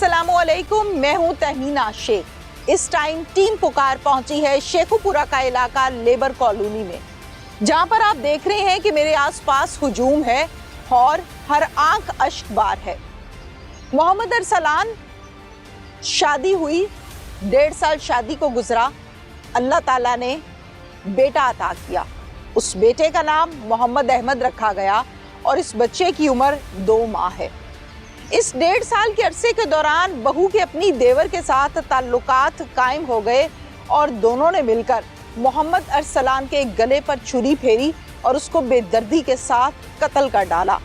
अस्सलामुअलैकुम, मैं हूं तहमीना शेख। इस टाइम टीम पुकार पहुंची है शेखुपुरा का इलाका लेबर कॉलोनी में, जहां पर आप देख रहे हैं कि मेरे आसपास हुजूम है और हर आंख अश्क बार है। मोहम्मद अरसलान शादी हुई, 1.5 साल शादी को गुजरा, अल्लाह ताला ने बेटा अता किया। उस बेटे का नाम मोहम्मद अहमद रखा गया और इस बच्चे की उम्र 2 माह है। इस 1.5 साल के अरसे के दौरान बहू के अपनी देवर के साथ ताल्लुकात कायम हो गए और दोनों ने मिलकर मोहम्मद अरसलान के गले पर छुरी फेरी और उसको बेदर्दी के साथ कत्ल कर डाला।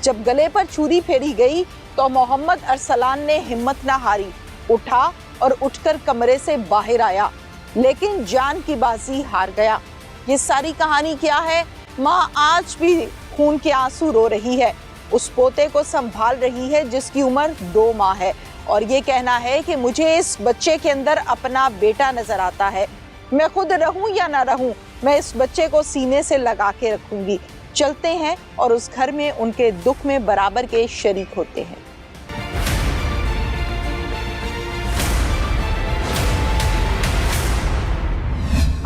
जब गले पर छुरी फेरी गई तो मोहम्मद अरसलान ने हिम्मत ना हारी, उठा और उठकर कमरे से बाहर आया, लेकिन जान की बाजी हार गया। ये सारी कहानी क्या है? माँ आज भी खून के आंसू रो रही है, उस पोते को संभाल रही है जिसकी उम्र 2 माह है, और ये कहना है कि मुझे इस बच्चे के अंदर अपना बेटा नजर आता है। मैं खुद रहूं या ना रहूं, मैं इस बच्चे को सीने से लगा के रखूंगी। चलते हैं और उस घर में उनके दुख में बराबर के शरीक होते हैं।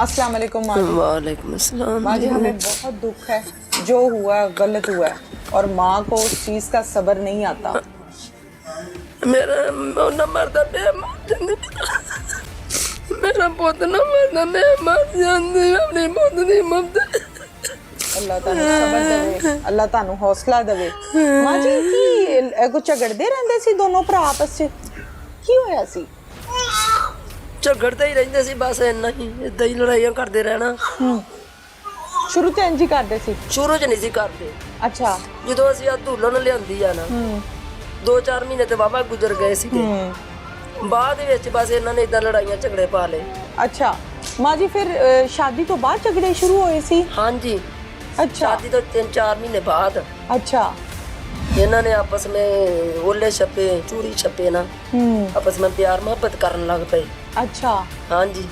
अस्सलाम वालेकुम माँ जी। वालेकुम अस्सलाम। माँ जी, हमें बहुत दुख है, जो हुआ गलत हुआ है और माँ को उस चीज का सब्र नहीं आता। मेरा ना मरदा मैं मर जांदी, मेरा पुੱਤ ना मरदा मैं मर जांदी, अपनी मौत दी ममता। अल्लाह तानु सब्र देवे, अल्लाह तानु हौसला देवे। माँ जी की कुछ झगड़ते रहंदे सी दोनों भरा आपस च, की होया सी? ਝਗੜਦੇ ਹੀ ਰਹਿੰਦੇ ਸੀ, ਬਸ ਇੰਨਾ ਹੀ, ਇਦਾਂ ਹੀ ਲੜਾਈਆਂ ਕਰਦੇ ਰਹਿਣਾ। ਸ਼ੁਰੂ ਤੋਂ ਇੰਜ ਹੀ ਕਰਦੇ ਸੀ? ਸ਼ੁਰੂ ਚ ਨਹੀਂ ਸੀ ਕਰਦੇ। ਅੱਛਾ। ਜਦੋਂ ਅਸੀਂ ਆ ਧੂਲਣ ਲਿਆਂਦੀ ਆ ਨਾ, 2-4 ਮਹੀਨੇ ਤੇ ਵਾਵਾ ਗੁਜ਼ਰ ਗਏ ਸੀਗੇ। ਬਾਅਦ ਵਿੱਚ ਬਸ ਇਹਨਾਂ ਨੇ ਇਦਾਂ ਲੜਾਈਆਂ ਝਗੜੇ ਪਾ ਲਏ। ਅੱਛਾ ਮਾਂ ਜੀ, ਫਿਰ ਸ਼ਾਦੀ ਤੋਂ ਬਾਅਦ ਝਗੜੇ ਸ਼ੁਰੂ ਹੋਏ ਸੀ? ਹਾਂਜੀ। अच्छा। शादी तो 3-4 महीने बाद। अच्छा। इन्होंने आपस में ओले छपे, चूरी छपे ना, आपस में प्यार मोहब्बत करन लग पे। अच्छा। हाँ जी।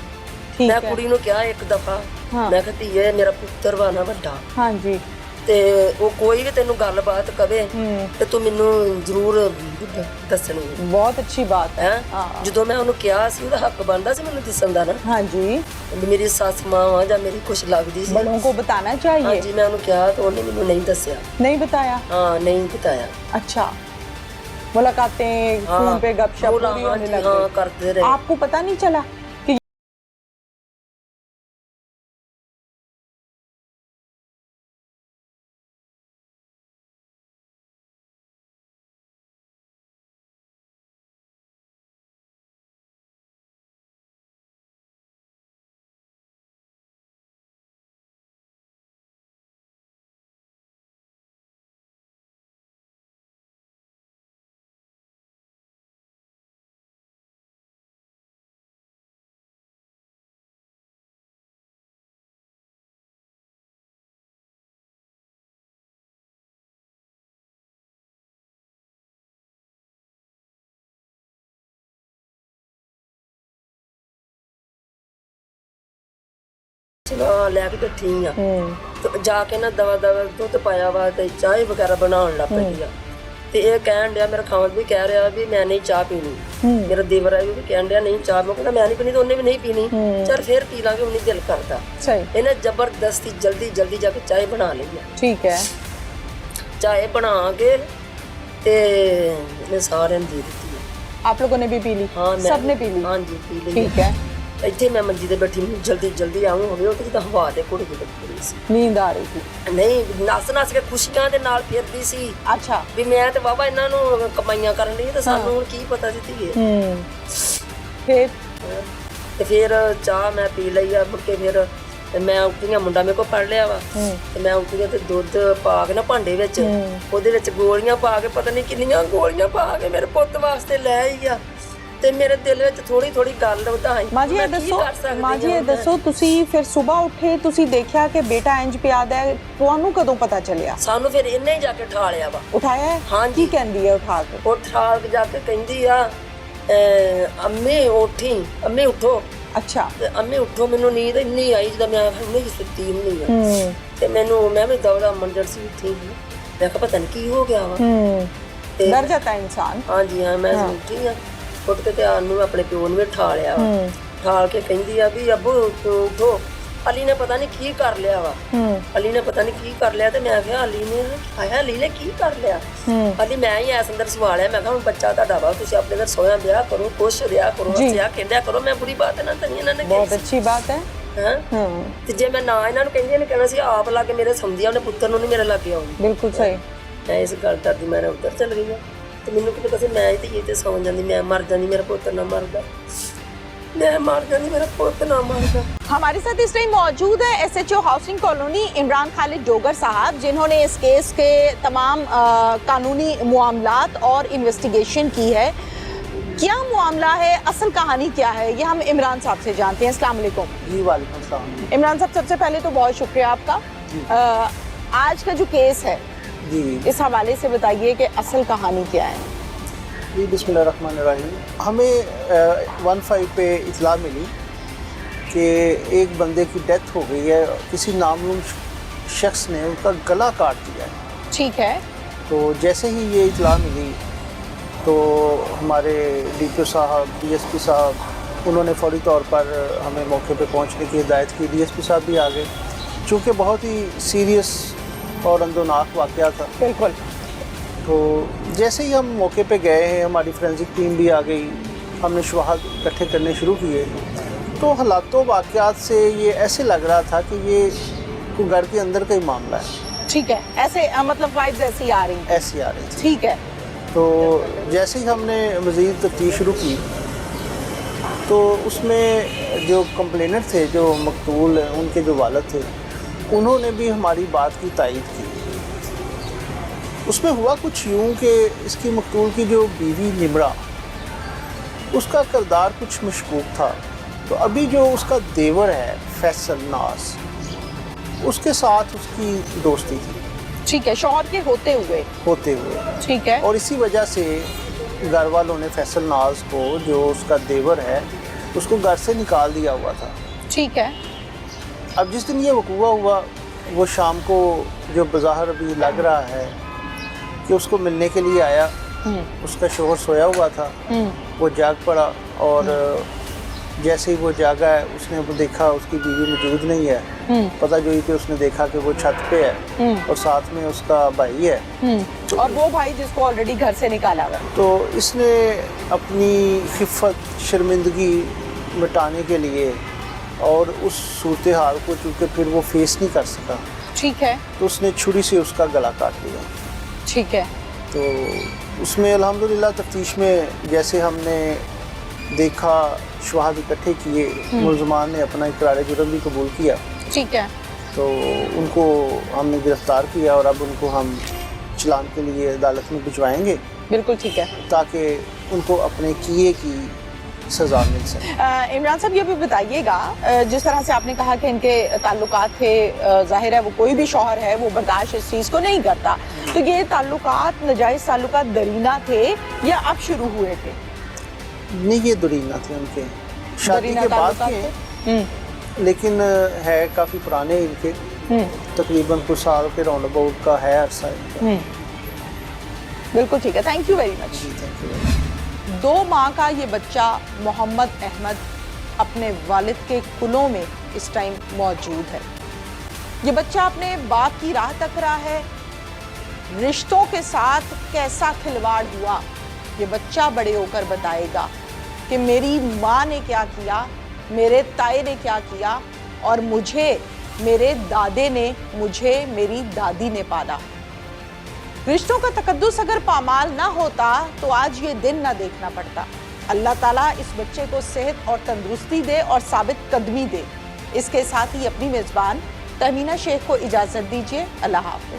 मैं कुड़ी नूं कहा एक दफा, मैं कहा धीए मेरा पुत्र वा ना वड्डा, हाँ जी, ते वो कोई भी तेनू गलबात कवे ते तू मैनू जरूर दसनी। बहुत अच्छी बात है। जो मैं उन्होंने कहा सी, उहदा हक बनदा सी मैनू दसन दा ना। हाँ जी। मेरी सस मां वा जां मेरी कुछ लगदी सी, बड़ों को बताना चाहिए। हाँ जी। मैं उन्होंने कहा तो उन्हें मैनू नहीं दसिया। नहीं बताया? हाँ, नहीं बताया। अच्छा। मुलाकातें फोन पे गपशप पूरी होने लग गई? करते रहे। आपको पता नहीं चला? लैके बैठी तो जाके ना दवा दवा दुध पाया वा ते चाय वगैरह बनाने लग पई आ। ते ये कहन दिया, मेरा खावत भी कह रहा भी मैं नहीं चाह पीनी, मेरा देवर है भी कहन दिया नहीं चाह, मैं कहना मैं नहीं पीनी तो उन्हें भी नहीं पीनी, चल फिर पी लांगे, उन्हें दिल करता। इन्हें जबरदस्ती जल्दी जल्दी जाके चाय बना ली। ठीक है। चाय बना के ते सारे ने दे दी। आप लोगों ने भी पी ली? हाँ, सबने पी ली। हाँ जी, पी ली। ठीक है। ਇੱਥੇ ਮੈਂ ਮੰਜੀ ਤੇ ਬੈਠੀ ਨੂੰ ਜਲਦੀ ਜਲਦੀ ਆਉਂ ਹੋਵੇ, ਉਹ ਤਾਂ ਹਵਾ ਦੇ ਘੁੱਟ ਕੇ ਬੈਠੀ ਸੀ, ਨੀਂਦ ਆ ਰਹੀ ਸੀ? ਨਹੀਂ, ਨੱਸ ਨੱਸ ਕੇ ਖੁਸ਼ੀਆਂ ਦੇ ਨਾਲ ਫਿਰਦੀ ਸੀ। ਅੱਛਾ। ਵੀ ਮੈਂ ਤੇ ਬਾਬਾ ਇਹਨਾਂ ਨੂੰ ਕਮਾਈਆਂ ਕਰਨ ਲਈ, ਤੇ ਸਾਨੂੰ ਹੁਣ ਕੀ ਪਤਾ ਸੀ ਧੀਏ। ਫਿਰ ਚਾਹ ਮੈਂ ਪੀ ਲਈ ਆ। ਮੁੜ ਕੇ ਫਿਰ ਮੈਂ ਉੱਠੀਆਂ, ਮੁੰਡਾ ਮੇਰੇ ਕੋਲ ਪੜ ਲਿਆ ਵਾ, ਤੇ ਮੈਂ ਉੱਠੀਆਂ ਤੇ ਦੁੱਧ ਪਾ ਕੇ ਨਾ ਭਾਂਡੇ ਵਿੱਚ, ਉਹਦੇ ਵਿੱਚ ਗੋਲੀਆਂ ਪਾ ਕੇ, ਪਤਾ ਨਹੀਂ ਕਿੰਨੀਆਂ ਗੋਲੀਆਂ ਪਾ ਕੇ ਮੇਰੇ ਪੁੱਤ ਵਾਸਤੇ ਲੈ ਆਈ ਆ। ਤੇ ਮੇਰੇ ਦਿਲ ਵਿੱਚ ਥੋੜੀ ਥੋੜੀ ਗੱਲ ਵਧਾਈ। ਮਾਂ ਜੀ ਇਹ ਦੱਸੋ, ਤੁਸੀਂ ਫਿਰ ਸਵੇਰ ਉੱਠੇ, ਤੁਸੀਂ ਦੇਖਿਆ ਕਿ ਬੇਟਾ ਇੰਜ ਪਿਆਦਾ ਹੈ, ਤੁਹਾਨੂੰ ਕਦੋਂ ਪਤਾ ਚੱਲਿਆ? ਸਾਨੂੰ ਫਿਰ ਇਹਨੇ ਹੀ ਜਾ ਕੇ ਉਠਾ ਲਿਆ ਵਾ। ਉਠਾਇਆ? ਹਾਂ। ਕੀ ਕਹਿੰਦੀ ਹੈ ਉਠਾ ਕੇ? ਉਠਾ ਕੇ ਜਾ ਕੇ ਕਹਿੰਦੀ ਆ, ਅੰਮੀ ਉੱਠੀ, ਅੰਮੀ ਉੱਠੋ। ਅੱਛਾ। ਤੇ ਅੰਮੀ ਉੱਠੋ, ਮੈਨੂੰ ਨੀਂਦ ਇੰਨੀ ਆਈ ਜਦੋਂ ਮੈਂ ਹੁਣੇ ਹੀ ਸੁੱਤੀ ਹੁੰਦੀ ਆ, ਤੇ ਮੈਨੂੰ ਮੈਂ ਵੀ ਦੌੜਾ ਮੰਡਰ ਸੀ ਉੱਠੀ, ਮੈਂ ਕਿਹਾ ਪਤਾ ਨਹੀਂ ਕੀ ਹੋ ਗਿਆ ਵਾ। ਤੇ डर जाता है इंसान। ਹਾਂਜੀ ਹਾਂ ਮੈਂ ਉੱਠੀ ਆ, ਉੱਠ ਕੇ ਧਿਆਨ ਨੂੰ ਆਪਣੇ ਪਿਓ ਨੂੰ ਵੀ ਠਾ ਲਿਆ ਵਾ, ਠਾਲ ਕੇ ਕਹਿੰਦੀ ਆ ਵੀ ਅੱਬੂ ਤੂੰ ਉਠੋ, ਅਲੀ ਨੇ ਪਤਾ ਨਹੀਂ ਕੀ ਕਰ ਲਿਆ ਵਾ, ਅਲੀ ਨੇ ਪਤਾ ਨਹੀਂ ਕੀ ਕਰ ਲਿਆ। ਤੇ ਮੈਂ ਕਿਹਾ ਅਲੀ ਨੇ ਕੀ ਕਰ ਲਿਆ? ਅਲੀ ਮੈਂ ਹੀ ਐਸ ਅੰਦਰ ਸਵਾਲਿਆ, ਮੈਂ ਕਿਹਾ ਹੁਣ ਬੱਚਾ ਤੁਹਾਡਾ ਵਾ, ਤੁਸੀਂ ਆਪਣੇ ਘਰ ਸੋਇਆ ਵਿਆਹ ਕਰੋ, ਖੁਸ਼ ਰਿਹਾ ਕਰੋ, ਹੱਸਿਆ ਖੇਡਿਆ ਕਰੋ, ਮੈਂ ਬੁਰੀ ਬਾਤ ਨਾ ਤਨੀ ਇਹਨਾਂ ਨੇ बहुत अच्छी बात है। ਤੇ ਜੇ ਮੈਂ ਨਾ ਇਹਨਾਂ ਨੂੰ ਕਹਿੰਦੀ ਇਹਨੇ ਕਹਿਣਾ ਸੀ ਆਪ ਲੱਗੇ ਮੇਰੇ ਸਮਝਿਆ, ਉਹਨੇ ਪੁੱਤਰ ਨੂੰ ਨਹੀਂ ਮੇਰੇ ਲੱਗੇ ਆਉਂਦੀ। बिल्कुल सही। ਮੈਂ ਇਸ ਗੱਲ ਕਰਦੀ ਮੈਂ ਉੱਧਰ ਚਲ ਗਈ ਆ, ਤੇ ਮੈਨੂੰ ਕਿਤੇ ਕਸੇ ਮੈਂ ਹੀ ਧੀਏ ਤੇ ਸੌਂ ਜਾਂਦੀ, ਮੈਂ ਮਰ ਜਾਂਦੀ, ਮੇਰਾ ਪੁੱਤ ਨਾ ਮਰਦਾ, मैं मर जाती, मेरा पुत ना मरदा। हमारे साथ इस टाइम मौजूद है SHO housing colony Imran Khalid Dogar साहब, जिन्होंने इस केस के तमाम कानूनी मामलात और इन्वेस्टिगेशन की है। क्या मामला है, असल कहानी क्या है, ये हम इमरान साहब से जानते हैं। अस्सलाम वालेकुम। जी वालेकुम सलाम। इमरान साहब, सबसे पहले तो बहुत शुक्रिया आपका। आज का जो केस है जी, इस हवाले से बताइए कि असल कहानी क्या है। जी बिस्मिल्लाहिर्रहमानिर्रहीम। हमें 15 पे इतला मिली कि एक बंदे की डेथ हो गई है, किसी नामालूम शख्स ने उनका गला काट दिया है। ठीक है। तो जैसे ही ये इतला मिली तो हमारे DPO साहब, DSP साहब, उन्होंने फौरी तौर पर हमें मौके पे पहुंचने की हिदायत की। DSP साहब भी आ गए, चूँकि बहुत ही सीरियस और अंदोनाक वाक़या था। बिल्कुल। तो जैसे ही हम मौके पे गए हैं, हमारी फोरेंसिक टीम भी आ गई, हमने शवाहद इकट्ठे करने शुरू किए। तो हालातों वाक़यात से ये ऐसे लग रहा था कि ये कोई घर के अंदर का ही मामला है। ठीक है, ऐसे मतलब वाइब्स ऐसी आ रही ऐसी आ रही थी। ठीक है। तो जैसे ही हमने मज़ीद तफ्तीश शुरू की तो उसमें जो कंप्लेनर थे, जो मकतूल हैं, उनके जो वालिद थे, उन्होंने भी हमारी बात की तायीद की। उसमें हुआ कुछ यूँ कि इसकी मकतूल की जो बीवी निमरा, उसका किरदार कुछ मशकूक था। तो अभी जो उसका देवर है फैसल नाज, उसके साथ उसकी दोस्ती थी। ठीक है, शौहर के होते हुए। ठीक है। और इसी वजह से घर वालों ने फैसल नाज को, जो उसका देवर है, उसको घर से निकाल दिया हुआ था। ठीक है। अब जिस दिन ये वक़ूआ हुआ, वो शाम को जो बज़ाहिर अभी लग रहा है कि उसको मिलने के लिए आया, उसका शोहर सोया हुआ था, वो जाग पड़ा, और जैसे ही वो जागा है, उसने वो देखा उसकी बीवी मौजूद नहीं है। पता जो ही कि उसने देखा कि वो छत पे है और साथ में उसका भाई है, और वो भाई जिसको ऑलरेडी घर से निकाला हुआ। तो इसने अपनी खिफ़त, शर्मिंदगी मिटाने के लिए और उस सूरत हाल को चूँकि फिर वो फेस नहीं कर सका, ठीक है, तो उसने छुरी से उसका गला काट लिया। ठीक है। तो उसमें अल्हम्दुलिल्लाह तफ्तीश में जैसे हमने देखा, शवाहद इकट्ठे किए, मुलज़मान ने अपना इकरार जुर्म भी कबूल किया। ठीक है। तो उनको हमने गिरफ़्तार किया और अब उनको हम चलान के लिए अदालत में भिजवाएंगे। बिल्कुल ठीक है, ताकि उनको अपने किए की सज़ा मिल सके। इमरान साहब, ये भी बताइएगा, जिस तरह से आपने कहा कि इनके ताल्लुकात थे, जाहिर है वो कोई भी शौहर है वो बर्दाश्त इस चीज़ को नहीं करता, तो ये ताल्लुकात, नाजायज़ ताल्लुकात दरीना थे या अब शुरू हुए थे? नहीं, ये दरीना थे उनके, शादी के बाद के, लेकिन है काफ़ी पुराने इनके, तकरीबन कुछ साल के राउंड अबाउट का है अरसा इनका। बिल्कुल ठीक है, थैंक यू वेरी मच। जी, थैंक यू। 2 माह का ये बच्चा मोहम्मद अहमद अपने वालिद के कुलों में इस टाइम मौजूद है। ये बच्चा अपने बाप की राह तक रहा है। रिश्तों के साथ कैसा खिलवाड़ हुआ, ये बच्चा बड़े होकर बताएगा कि मेरी माँ ने क्या किया, मेरे ताए ने क्या किया, और मुझे मेरे दादे ने, मुझे मेरी दादी ने पाला। रिश्तों का तकद्दुस अगर पामाल ना होता तो आज ये दिन ना देखना पड़ता। अल्लाह ताला इस बच्चे को सेहत और तंदुरुस्ती दे और साबित कदमी दे। इसके साथ ही अपनी मेज़बान तहमीना शेख को इजाज़त दीजिए। अल्लाह हाफ़िज़।